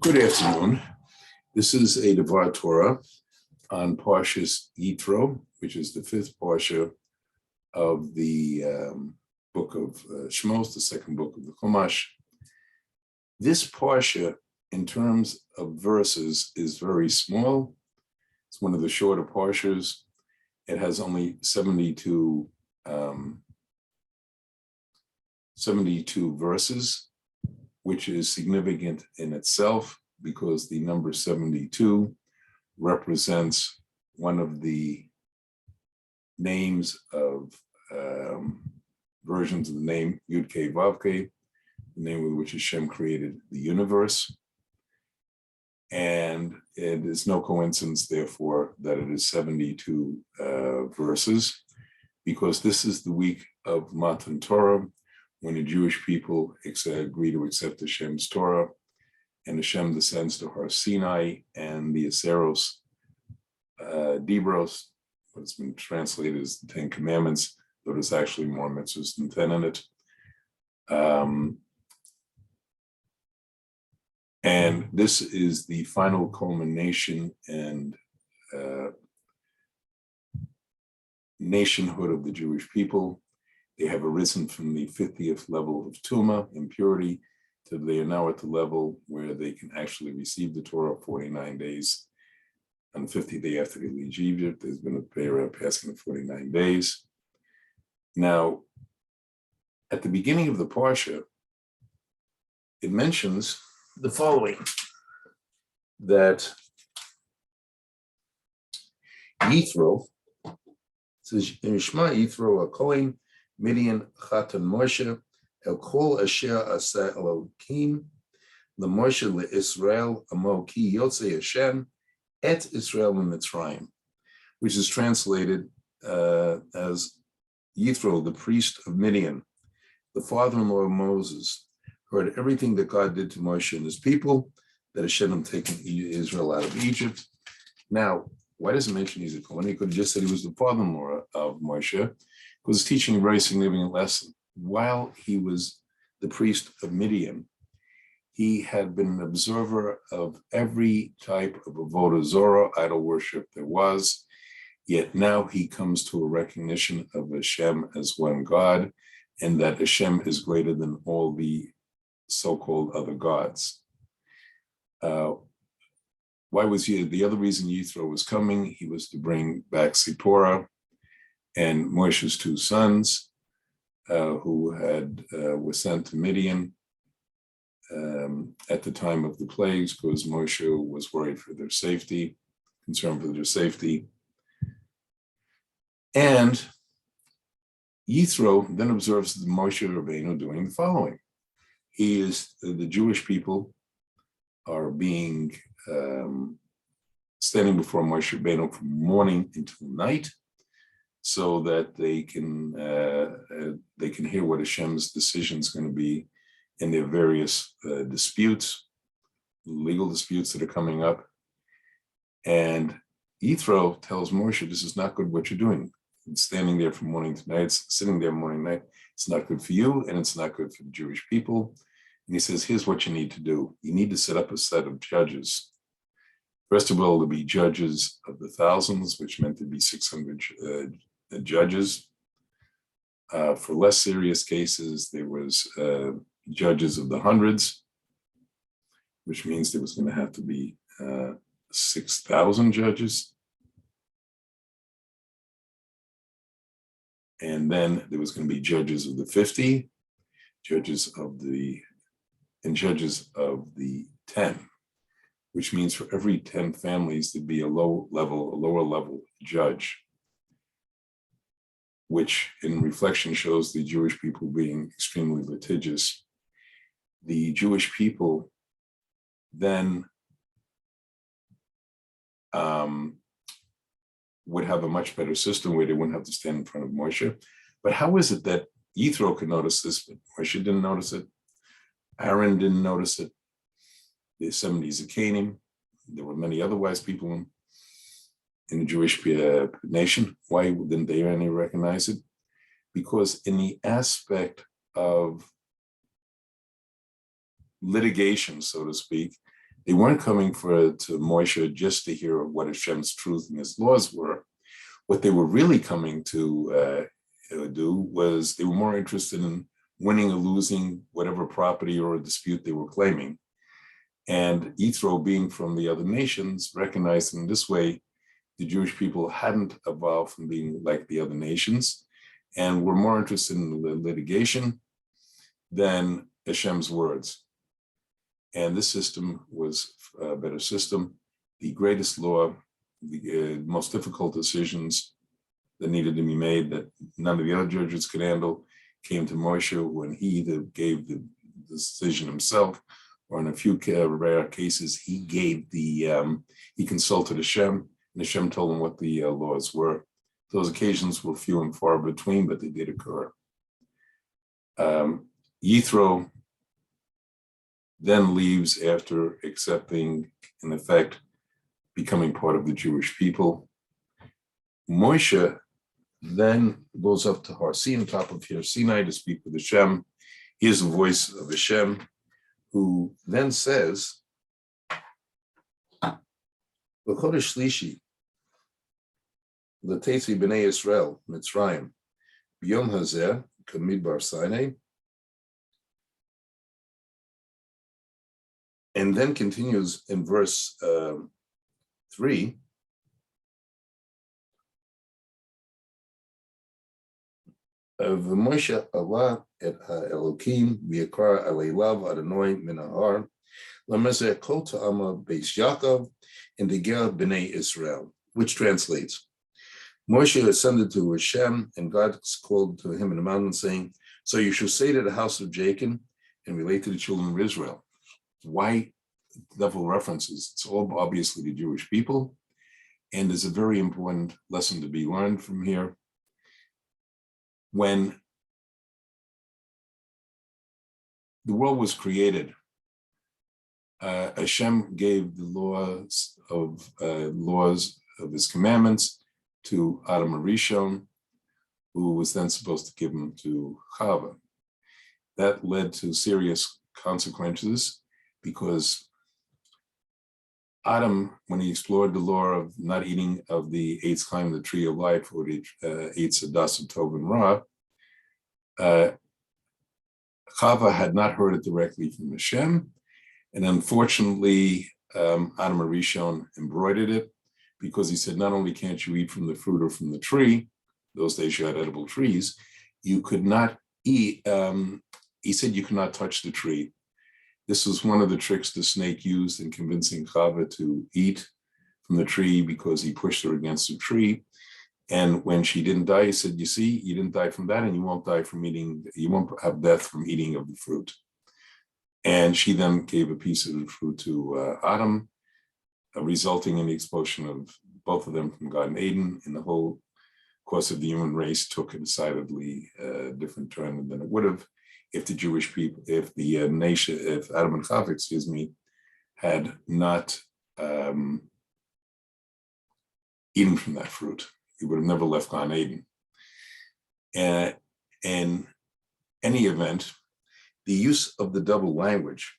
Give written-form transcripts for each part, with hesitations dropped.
Good afternoon. This is a Devar Torah on Parshat Yitro, which is the fifth Parsha of the book of Shmos, the second book of the Chumash. This Parsha, in terms of verses, is very small. It's one of the shorter Parshas. It has only 72 verses, which is significant in itself because the number 72 represents one of the names of versions of the name Yud-Kei Vav-Kei, the name with which Hashem created the universe. And it is no coincidence, therefore, that it is 72 verses, because this is the week of Matan Torah, when the Jewish people agree to accept Hashem's Torah, and Hashem descends to Har Sinai, and the Aseros Dibros, what's been translated as the Ten Commandments, though there's actually more mitzvahs than 10 in it. And this is the final culmination and nationhood of the Jewish people. They have arisen from the 50th level of Tumah, impurity, to they are now at the level where they can actually receive the Torah 49 days. On the 50th day after they leave Egypt, there's been a prayer passing of 49 days. Now, at the beginning of the Parsha, it mentions the following, that Yitro, it says, Shema Yitro HaKohen, Midian Chatan Moshe, El Kol Asher Asa Elokim, LeMoshe LeIsrael Amo Ki Yotzei Hashem Et Israel Mitzrayim, which is translated as Yitro, the priest of Midian, the father-in-law of Moses, heard everything that God did to Moshe and his people, that Hashem had taken Israel out of Egypt. Now, why does it mention he's a Kohen? He could have just said he was the father-in-law of Moshe, was teaching a very significant lesson. While he was the priest of Midian, he had been an observer of every type of avodah zorah, idol worship there was, yet now he comes to a recognition of Hashem as one God, and that Hashem is greater than all the so-called other gods. Why was he? The other reason Yitro was coming, he was to bring back Zipporah and Moshe's two sons, who were sent to Midian at the time of the plagues, because Moshe was worried for their safety, concerned for their safety. And Yitro then observes the Moshe Rabbeinu doing the following. The Jewish people are being standing before Moshe Rabbeinu from morning until night, so that they can hear what Hashem's decision is going to be in their various disputes, legal disputes that are coming up. And Yitro tells Moshe, this is not good what you're doing. It's standing there from morning to night, sitting there morning and night. It's not good for you, and it's not good for the Jewish people. And he says, here's what you need to do. You need to set up a set of judges. First of all, to be judges of the thousands, which meant to be 600 judges. For less serious cases, there was judges of the hundreds, which means there was going to have to be 6,000 judges. And then there was going to be judges of the 50, judges of the 10, which means for every 10 families, there'd be a lower level judge, which in reflection shows the Jewish people being extremely litigious. The Jewish people then would have a much better system where they wouldn't have to stand in front of Moshe. But how is it that Yitro could notice this, but Moshe didn't notice it? Aaron didn't notice it. The 70 Zakanim, there were many other wise people in the Jewish nation. Why didn't they any recognize it? Because in the aspect of litigation, so to speak, They weren't coming to Moshe just to hear what Hashem's truth and his laws were. What they were really coming to do was they were more interested in winning or losing whatever property or dispute they were claiming. And Yitro, being from the other nations, recognized in this way the Jewish people hadn't evolved from being like the other nations and were more interested in the litigation than Hashem's words. And this system was a better system. The greatest law, the most difficult decisions that needed to be made that none of the other judges could handle came to Moshe when he either gave the decision himself or in a few rare cases, he consulted Hashem and Hashem told him what the laws were. Those occasions were few and far between, but they did occur. Yitro then leaves after accepting, in effect, becoming part of the Jewish people. Moshe then goes up to Har Sinai, top of Har Sinai, to speak with Hashem. Here's the voice of Hashem, who then says, L'chodesh Shlishi, L'teitzi b'nei Yisrael, Mitzrayim, B'yom hazeh, Kamidbar Sinai, and then continues in verse 3. V'Moshe Allah et Elokim v'yakar aleilav Adonai min ha'ar lamezeh kol ta'ama beis Yaakov and deger b'nei Israel, which translates, Moshe ascended to Hashem, and God called to him in the mountain, saying, so you shall say to the house of Jacob and relate to the children of Israel. Why double references? It's all obviously the Jewish people, and there's a very important lesson to be learned from here. When the world was created, Hashem gave the laws of his commandments to Adam Arishon, who was then supposed to give them to Chava. That led to serious consequences because Adam, when he explored the law of not eating of the eighth climb of the tree of life, or the eighth sadas of Tov and Ra, Chava had not heard it directly from Hashem, and unfortunately, Adam Arishon embroidered it because he said, not only can't you eat from the fruit or from the tree, those days you had edible trees, you could not eat, he said you could not touch the tree. This was one of the tricks the snake used in convincing Chava to eat from the tree because he pushed her against the tree. And when she didn't die, he said, you see, you didn't die from that and you won't die from eating, you won't have death from eating of the fruit. And she then gave a piece of the fruit to Adam, resulting in the expulsion of both of them from Garden Eden. And the whole course of the human race took a decidedly different turn than it would have if the Jewish people, if the nation, if Adam and Chava, had not eaten from that fruit. He would have never left Gan Eden. And in any event, the use of the double language,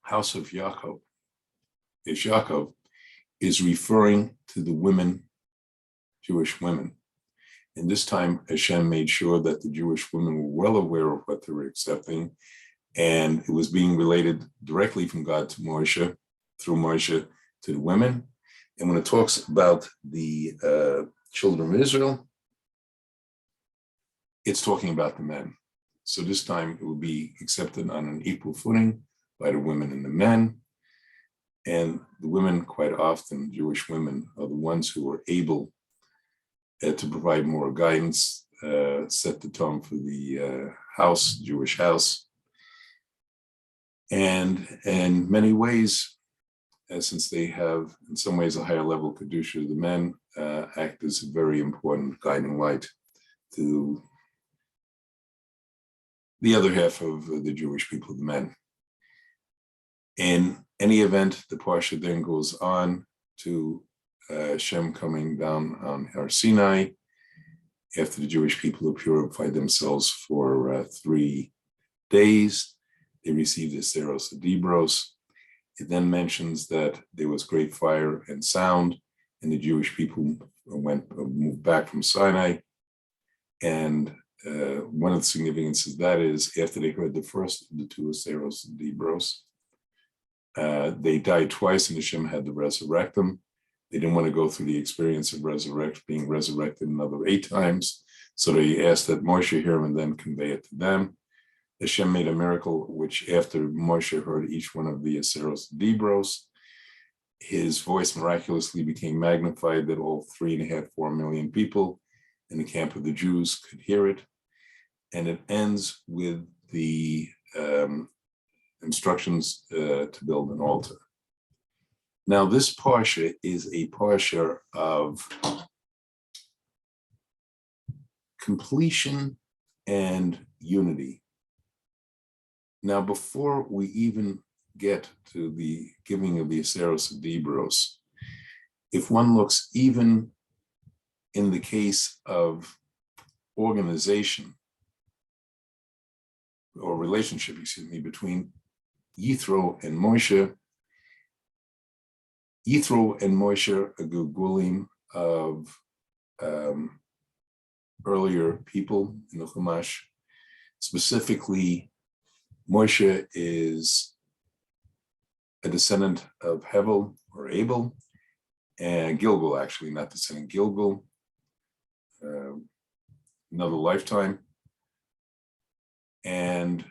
house of Yaakov, is referring to the women, Jewish women. And this time, Hashem made sure that the Jewish women were well aware of what they were accepting, and it was being related directly from God to Moshe, through Moshe to the women. And when it talks about the children of Israel, it's talking about the men. So this time it will be accepted on an equal footing by the women and the men. And the women, quite often, Jewish women, are the ones who are able to provide more guidance, set the tone for the house, Jewish house. And in many ways, since they have, in some ways, a higher level Kedusha, the men act as a very important guiding light to the other half of the Jewish people, the men. In any event, the Parsha then goes on to Hashem coming down on Har Sinai after the Jewish people have purified themselves for 3 days. They received the Seros Adibros. It then mentions that there was great fire and sound, and the Jewish people moved back from Sinai. And one of the significances of that is after they heard the first of the two Aseros and Dibros, they died twice, and Hashem had to resurrect them. They didn't want to go through the experience of being resurrected another 8 times. So they asked that Moshe hear them and then convey it to them. Hashem made a miracle, which after Moshe heard each one of the Aseros and Dibros, his voice miraculously became magnified that all 3.5–4 million people in the camp of the Jews could hear it. And it ends with the instructions to build an altar. Now, this Parsha is a Parsha of completion and unity. Now, before we even get to the giving of the Aseros and Dibros, if one looks even in the case of organization or relationship, between Yitro and Moshe, Yitro and Moshe are Gilgulim of earlier people in the Chumash. Specifically, Moshe is a descendant of Hevel or Abel, and Gilgal, actually, not descendant, Gilgal, another lifetime. And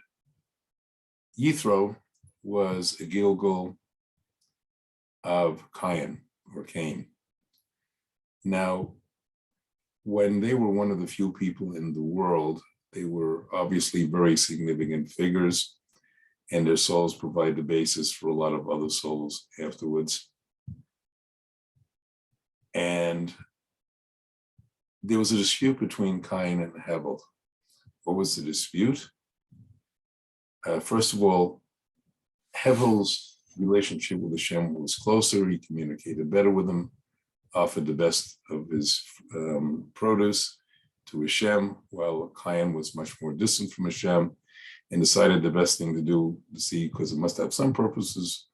Yithro was a Gilgal of Cain or Cain. Now, when they were one of the few people in the world, they were obviously very significant figures, and their souls provide the basis for a lot of other souls afterwards. And there was a dispute between Cain and Hevel. What was the dispute? First of all, Hevel's relationship with Hashem was closer. He communicated better with him, offered the best of his produce to Hashem, while Cain was much more distant from Hashem, and decided the best thing to do to see, because it must have some purposes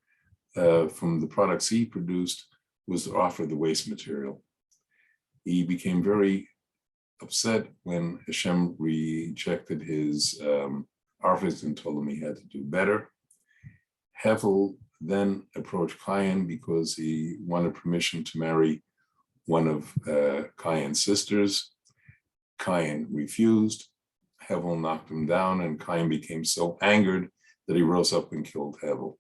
from the products he produced, was to offer the waste material. He became very upset when Hashem rejected his offers and told him he had to do better. Hevel then approached Cain because he wanted permission to marry one of Cain's sisters. Cain refused. Hevel knocked him down, and Cain became so angered that he rose up and killed Hevel.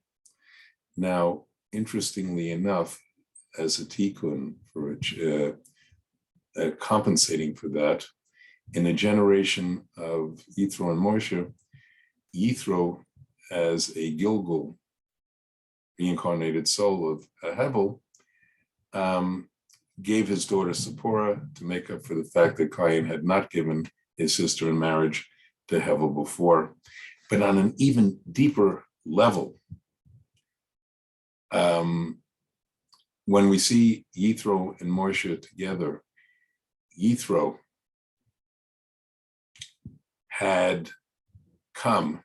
Now, interestingly enough, as a tikkun for compensating for that, in the generation of Yitro and Moshe, Yitro, as a Gilgal, reincarnated soul of Hevel, gave his daughter Zipporah to make up for the fact that Cain had not given his sister in marriage to Hevel before. But on an even deeper level, when we see Yitro and Moshe together, Yitro had come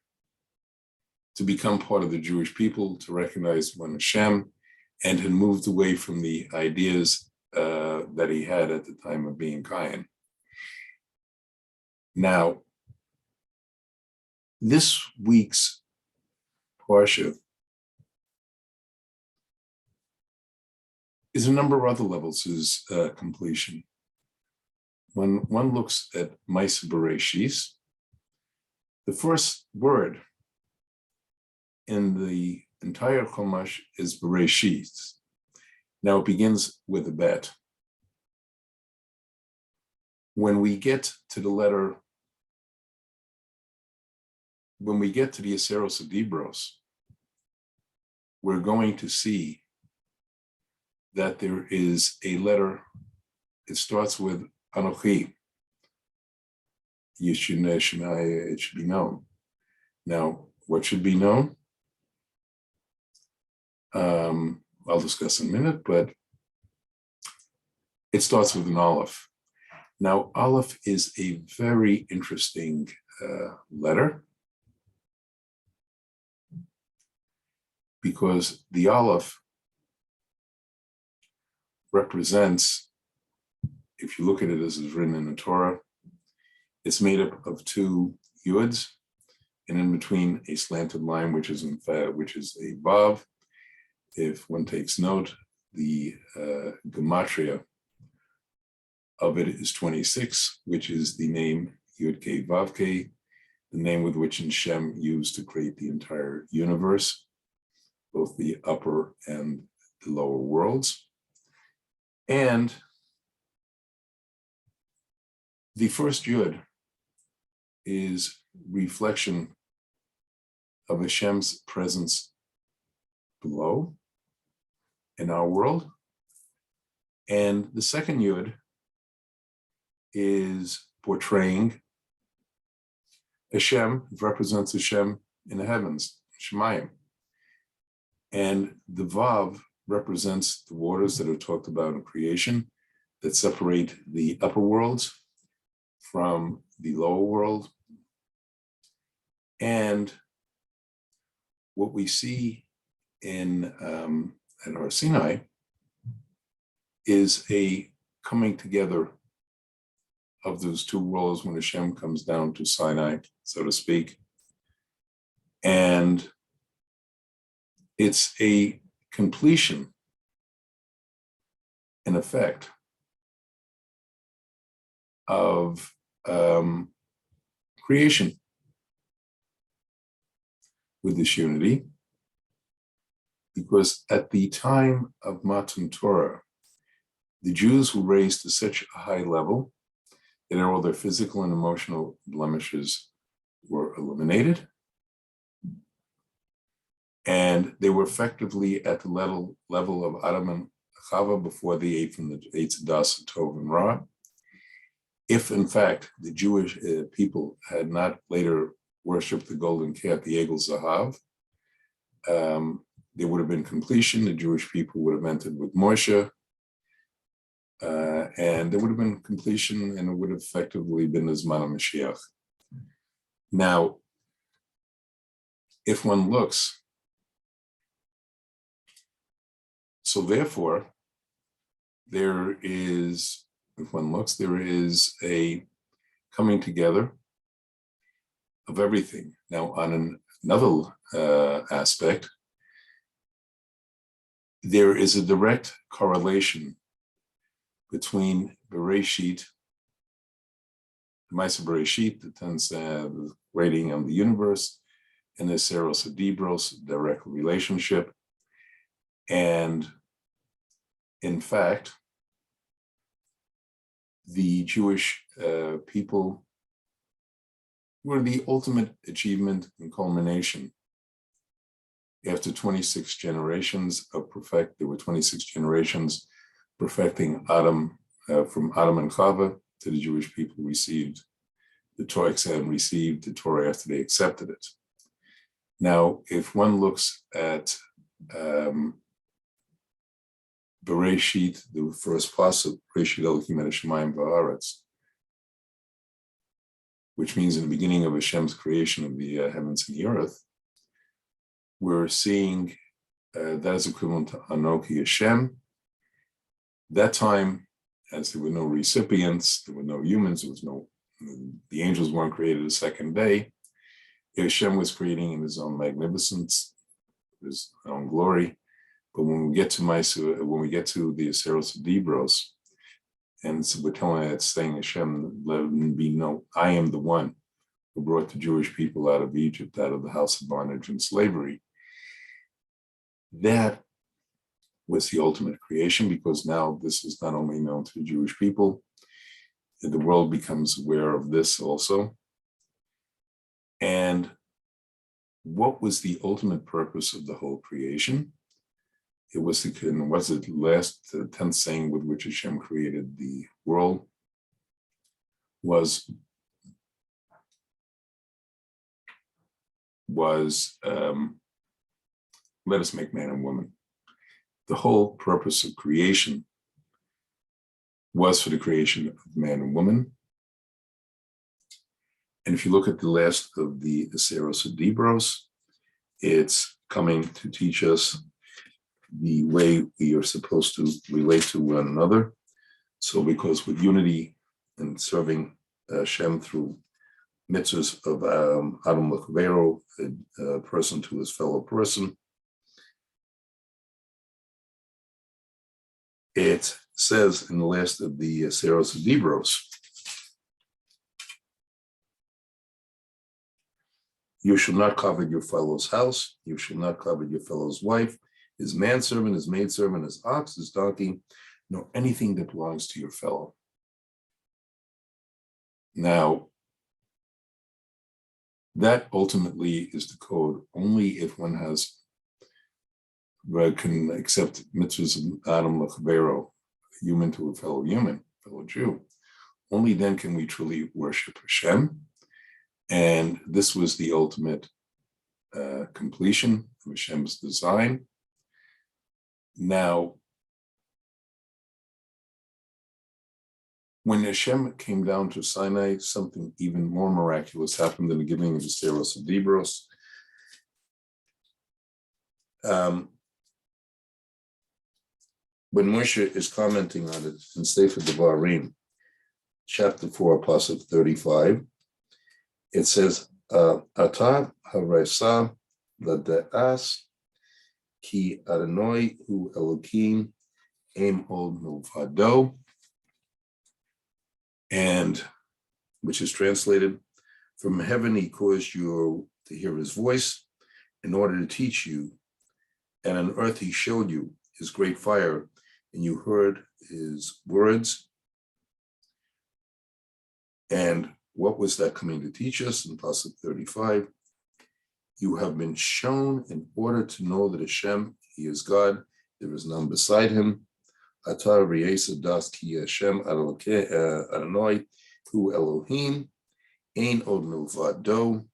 to become part of the Jewish people, to recognize one Hashem, and had moved away from the ideas that he had at the time of being Cain. Now, this week's Parsha is a number of other levels of completion. When one looks at Maaseh Bereshis, the first word in the entire Chumash is Bereshis. Now it begins with a bet. When we get to the Aseros and Dibros, we're going to see that there is a letter. It starts with Anochi. It should be known. Now, what should be known? I'll discuss in a minute, but it starts with an Aleph. Now, Aleph is a very interesting letter. because the Aleph represents, if you look at it as it's written in the Torah, it's made up of two yuds, and in between a slanted line, which is a vav. If one takes note, the gematria of it is 26, which is the name Yud Kei Vav Kei, the name with which Hashem used to create the entire universe, both the upper and the lower worlds. And the first Yud is reflection of Hashem's presence below in our world. And the second Yud is portraying Hashem, represents Hashem in the heavens, Shemayim. And the Vav represents the waters that are talked about in creation that separate the upper worlds from the lower world. And what we see in at Har Sinai is a coming together of those two worlds when Hashem comes down to Sinai, so to speak. And it's a completion, in effect, of creation with this unity, because at the time of Matan Torah, the Jews were raised to such a high level that all their physical and emotional blemishes were eliminated. And they were effectively at the level of Adam and Chava before they ate from the Eitz Das, Tov, and Ra. If, in fact, the Jewish people had not later worshipped the golden calf, the Egel Zahav, there would have been completion. The Jewish people would have entered with Moshe, and there would have been completion, and it would have effectively been the Zman of Mashiach. Now, if one looks, so therefore, there is a coming together of everything. Now, on another aspect, there is a direct correlation between Bereshit, the Maaseh Bereshit, the rating of the universe, and the Seros Adibros, direct relationship. And in fact, the Jewish people were the ultimate achievement and culmination. After 26 generations of there were 26 generations perfecting Adam, from Adam and Chava to the Jewish people received the Torah and received the Torah after they accepted it. Now, if one looks at Bereshit, the first pasuk, Bereshit Elokim et Hashemayim va'aretz, which means in the beginning of Hashem's creation of the heavens and the earth, we're seeing that is equivalent to Anoki Hashem. That time, as there were no recipients, there were no humans, the angels weren't created a second day. Hashem was creating in his own magnificence, his own glory. But when we get to the Seros Dibros, and so we're telling it, saying Hashem, let him be known, I am the one who brought the Jewish people out of Egypt, out of the house of bondage and slavery. That was the ultimate creation, because now this is not only known to the Jewish people, the world becomes aware of this also. And what was the ultimate purpose of the whole creation? It was the last 10th saying with which Hashem created the world was let us make man and woman. The whole purpose of creation was for the creation of man and woman. And if you look at the last of the Seros Dibros, it's coming to teach us the way we are supposed to relate to one another. So because with unity and serving Hashem through mitzvahs of Adam L'Chavero, a person to his fellow person, it says in the last of the Seros Dibros, you shall not covet your fellow's house, you shall not covet your fellow's wife, his manservant, his maidservant, his ox, his donkey, nor anything that belongs to your fellow. Now, that ultimately is the code only if one can accept mitzvahs of Adam L'Chavero, human to a fellow human, fellow Jew. Only then can we truly worship Hashem. And this was the ultimate completion of Hashem's design. Now, when Hashem came down to Sinai, something even more miraculous happened in the beginning of the Seros Dibros. When Moshe is commenting on it in Sefer Devarim, chapter 4, Parshat 35, it says, Ata haresa lade'as ki Adonai hu Elokim em od milvado, and which is translated, from heaven he caused you to hear his voice in order to teach you, and on earth he showed you his great fire, and you heard his words. And what was that coming to teach us in Parshat 35? You have been shown in order to know that Hashem, he is God, there is none beside him. Atar v'yesa das ki Hashem Adonai hu Elohim, ein od milvado.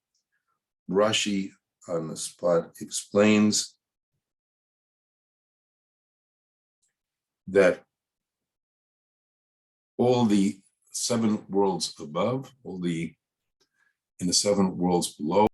Rashi on the spot explains that all the 7 worlds above, in the 7 worlds below,